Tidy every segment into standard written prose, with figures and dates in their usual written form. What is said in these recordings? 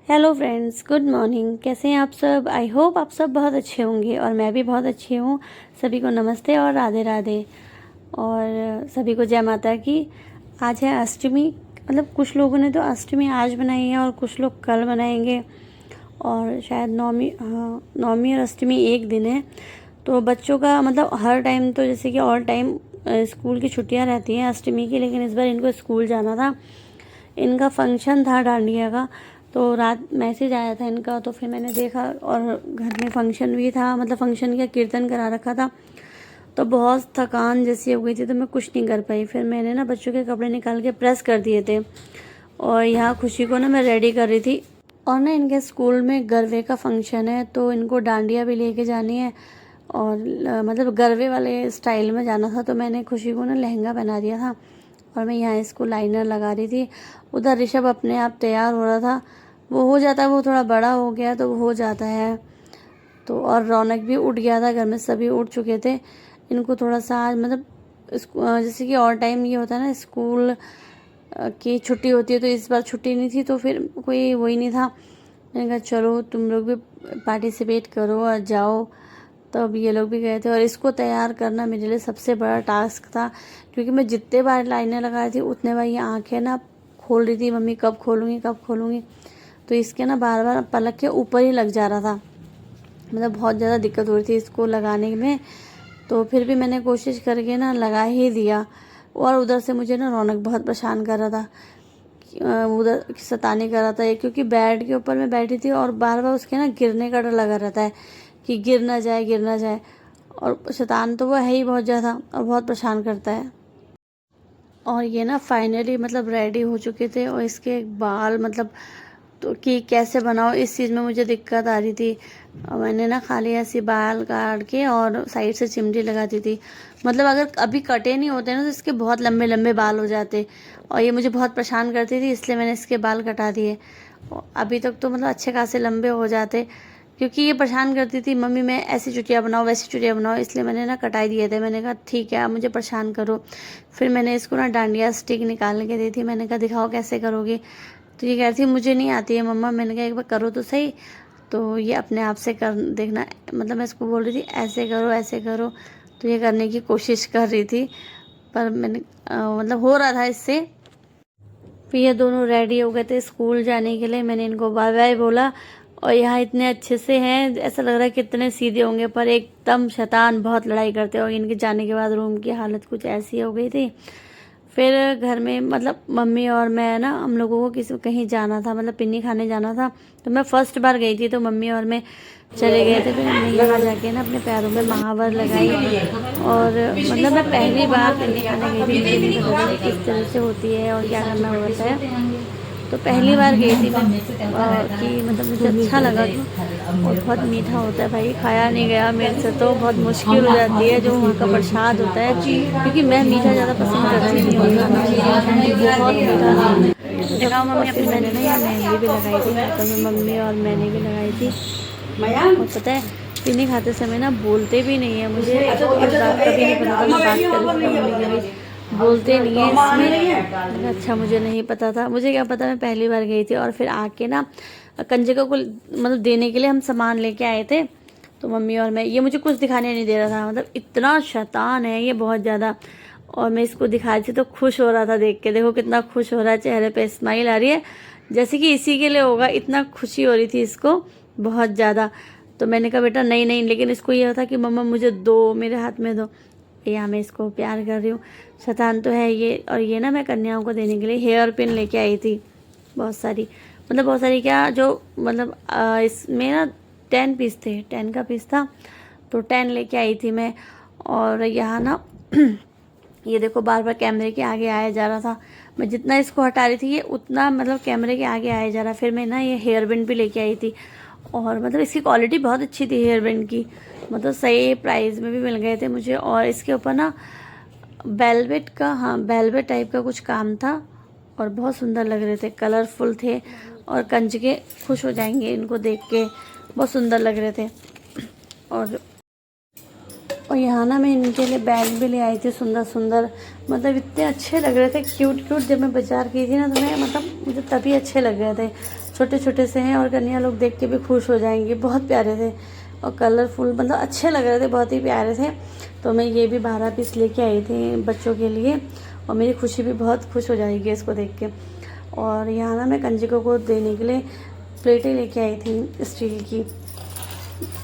Hello friends, good morning. कैसे हैं आप सब? आई होप आप सब बहुत अच्छे होंगे और मैं भी बहुत अच्छी हूँ। सभी को नमस्ते और राधे राधे, और सभी को जय माता की। आज है अष्टमी, मतलब कुछ लोगों ने तो अष्टमी आज बनाई है और कुछ लोग कल बनाएंगे, और शायद नौमी, हाँ नौमी और अष्टमी एक दिन है। तो बच्चों का मतलब हर टाइम तो जैसे कि ऑल टाइम स्कूल की छुट्टियाँ रहती हैं अष्टमी की, लेकिन इस बार इनको स्कूल जाना था। इनका फंक्शन था डांडिया का, तो रात मैसेज आया था इनका, तो फिर मैंने देखा और घर में फंक्शन भी था, मतलब फंक्शन का कीर्तन करा रखा था। तो बहुत थकान जैसी हो गई थी, तो मैं कुछ नहीं कर पाई। फिर मैंने ना बच्चों के कपड़े निकाल के प्रेस कर दिए थे, और यहाँ खुशी को ना मैं रेडी कर रही थी। और ना इनके स्कूल में गरबे का फंक्शन है, तो इनको डांडिया भी लेके जानी है, और मतलब गरबे वाले स्टाइल में जाना था। तो मैंने खुशी को ना लहंगा पहना दिया था, और मैं यहाँ इसको लाइनर लगा रही थी। उधर ऋषभ अपने आप तैयार हो रहा था, वो हो जाता है, वो थोड़ा बड़ा हो गया तो वो हो जाता है। तो और रौनक भी उठ गया था, घर में सभी उठ चुके थे। इनको थोड़ा सा आज मतलब जैसे कि और टाइम ये होता है ना, स्कूल की छुट्टी होती है, तो इस बार छुट्टी नहीं थी, तो फिर कोई वही नहीं था। मैंने कहा चलो तुम लोग भी पार्टिसिपेट करो और जाओ। तो अब ये लोग भी गए थे, और इसको तैयार करना मेरे लिए सबसे बड़ा टास्क था, क्योंकि मैं जितने बार लाइनें लगा रही थी उतने बार ये आंखें ना खोल रही थी, मम्मी कब खोलूँगी कब खोलूँगी। तो इसके ना बार बार पलक के ऊपर ही लग जा रहा था, मतलब बहुत ज़्यादा दिक्कत हो रही थी इसको लगाने में। तो फिर भी मैंने कोशिश करके ना लगा ही दिया। और उधर से मुझे ना रौनक बहुत परेशान कर रहा था, उधर सताने कर रहा था ये, क्योंकि बेड के ऊपर मैं बैठी थी और बार बार उसके ना गिरने का डर लगा रहता है कि गिर ना जाए गिर ना जाए। और शैतान तो वो है ही बहुत ज़्यादा, और बहुत परेशान करता है। और ये ना फाइनली मतलब रेडी हो चुके थे, और इसके बाल मतलब तो कि कैसे बनाओ, इस चीज़ में मुझे दिक्कत आ रही थी। और मैंने ना खाली ऐसी बाल काट के और साइड से चिमटी लगा दी थी। मतलब अगर अभी कटे नहीं होते ना तो इसके बहुत लंबे लंबे बाल हो जाते, और ये मुझे बहुत परेशान करती थी, इसलिए मैंने इसके बाल कटा दिए। अभी तक तो मतलब अच्छे खासे लंबे हो जाते, क्योंकि ये परेशान करती थी, मम्मी मैं ऐसी चुटिया बनाओ वैसी चुटिया बनाओ, इसलिए मैंने ना कटाई दिए थे। मैंने कहा ठीक है, आप मुझे परेशान करो। फिर मैंने इसको ना डांडिया स्टिक निकाल के दी थी, मैंने कहा दिखाओ कैसे करोगे। तो ये कह रही थी मुझे नहीं आती है मम्मा। मैंने कहा एक बार करो तो सही। तो ये अपने आप से कर देखना, मतलब मैं इसको बोल रही थी ऐसे करो ऐसे करो, तो ये करने की कोशिश कर रही थी, पर मैंने मतलब हो रहा था इससे। फिर ये दोनों रेडी हो गए थे स्कूल जाने के लिए, मैंने इनको बाय बाय बोला। और यहाँ इतने अच्छे से हैं, ऐसा लग रहा है कितने सीधे होंगे, पर एकदम शैतान, बहुत लड़ाई करते हो। इनके जाने के बाद रूम की हालत कुछ ऐसी हो गई थी। फिर घर में मतलब मम्मी और मैं ना, हम लोगों को किसी कहीं जाना था, मतलब पिन्नी खाने जाना था। तो मैं फर्स्ट बार गई थी, तो मम्मी और मैं चले गए थे। फिर हमने यहाँ जाके ना अपने पैरों में महावर लगाई, और मतलब मैं पहली बार पिन्नी खाने गई थी, मुझे नहीं पता था कि किस तरह से होती है और क्या करना होता है। तो पहली बार गई थी मैं, कि मतलब मुझे अच्छा लगा था। और बहुत मीठा होता है भाई, खाया नहीं गया मेरे से, तो बहुत मुश्किल हो जाती है जो वहाँ का प्रसाद होता है, क्योंकि मैं मीठा ज़्यादा पसंद करती नहीं हूँ खाना, बहुत मीठा था। देखा मम्मी, फिर मैंने ना यहाँ मेहंदी भी लगाई थी हाथों में, मम्मी और मैंने भी लगाई थी। और पता है पिन्नी खाते समय ना बोलते भी नहीं है, मुझे कभी नहीं पता था, मैं बात कर रही थी मम्मी के भी बोलते नहीं है इसमें। अच्छा मुझे नहीं पता था, मुझे क्या पता, मैं पहली बार गई थी। और फिर आके ना कंजकों को मतलब देने के लिए हम सामान लेके आए थे, तो मम्मी और मैं, ये मुझे कुछ दिखाने नहीं दे रहा था, मतलब इतना शैतान है ये बहुत ज़्यादा। और मैं इसको दिखाई थी तो खुश हो रहा था देख के, देखो कितना खुश हो रहा है, चेहरे पे स्माइल आ रही है, जैसे कि इसी के लिए होगा, इतना खुशी हो रही थी इसको बहुत ज़्यादा। तो मैंने कहा बेटा नहीं नहीं, लेकिन इसको ये था कि मम्मा मुझे दो, मेरे हाथ में दो। यहाँ मैं इसको प्यार कर रही हूँ, शैतान तो है ये। और ये ना मैं कन्याओं को देने के लिए हेयर पिन लेके आई थी, बहुत सारी, मतलब बहुत सारी क्या, जो मतलब इसमें ना 10 पीस थे, 10 का पीस था, तो 10 लेके आई थी मैं। और यहाँ ना ये देखो बार बार कैमरे के आगे आया जा रहा था, मैं जितना इसको हटा रही थी ये उतना मतलब कैमरे के आगे आया जा रहा। फिर मैं ना ये हेयर बैंड भी लेके आई थी, और मतलब इसकी क्वालिटी बहुत अच्छी थी हेयर बैंड की, मतलब सही प्राइस में भी मिल गए थे मुझे। और इसके ऊपर ना वेलवेट का, हाँ वेलवेट टाइप का कुछ काम था, और बहुत सुंदर लग रहे थे, कलरफुल थे, और कंजके खुश हो जाएंगे इनको देख के, बहुत सुंदर लग रहे थे। और यहाँ ना मैं इनके लिए बैग भी ले आई थी सुंदर सुंदर, मतलब इतने अच्छे लग रहे थे, क्यूट क्यूट। जब मैं बाजार गई थी ना तो मैं मतलब मुझे तभी अच्छे लग रहे थे, छोटे छोटे से हैं और कन्या लोग देख के भी खुश हो जाएंगे, बहुत प्यारे थे और कलरफुल, मतलब अच्छे लग रहे थे, बहुत ही प्यारे थे। तो मैं ये भी 12 पीस लेके आई थी बच्चों के लिए और मेरी खुशी भी बहुत खुश हो जाएगी इसको देख के। और यहाँ ना मैं कंजिका को देने के लिए प्लेटें लेके आई थी स्टील की,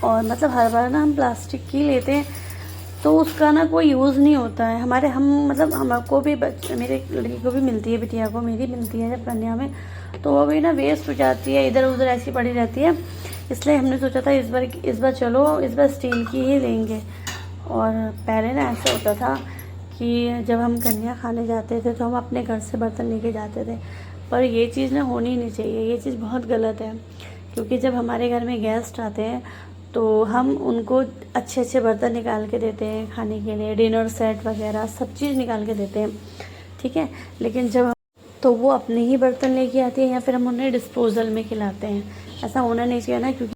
और मतलब हर बार ना हम प्लास्टिक की लेते हैं तो उसका ना कोई यूज़ नहीं होता है हमारे, हम मतलब हमको भी मेरे लड़की को भी मिलती है, बिटिया को मेरी मिलती है जब कन्या में, तो वो भी ना वेस्ट हो जाती है, इधर उधर ऐसी पड़ी रहती है। इसलिए हमने सोचा था इस बार चलो इस बार स्टील की ही लेंगे। और पहले ना ऐसा होता था कि जब हम कन्या खाने जाते थे तो हम अपने घर से बर्तन लेके जाते थे, पर ये चीज़ ना होनी नहीं चाहिए, ये चीज़ बहुत गलत है। क्योंकि जब हमारे घर में गेस्ट आते हैं तो हम उनको अच्छे अच्छे बर्तन निकाल के देते हैं खाने के लिए, डिनर सेट वगैरह सब चीज़ निकाल के देते हैं, ठीक है। लेकिन जब तो वो अपने ही बर्तन लेके आती है या फिर हम उन्हें डिस्पोजल में खिलाते हैं, ऐसा होना नहीं चाहिए ना। क्योंकि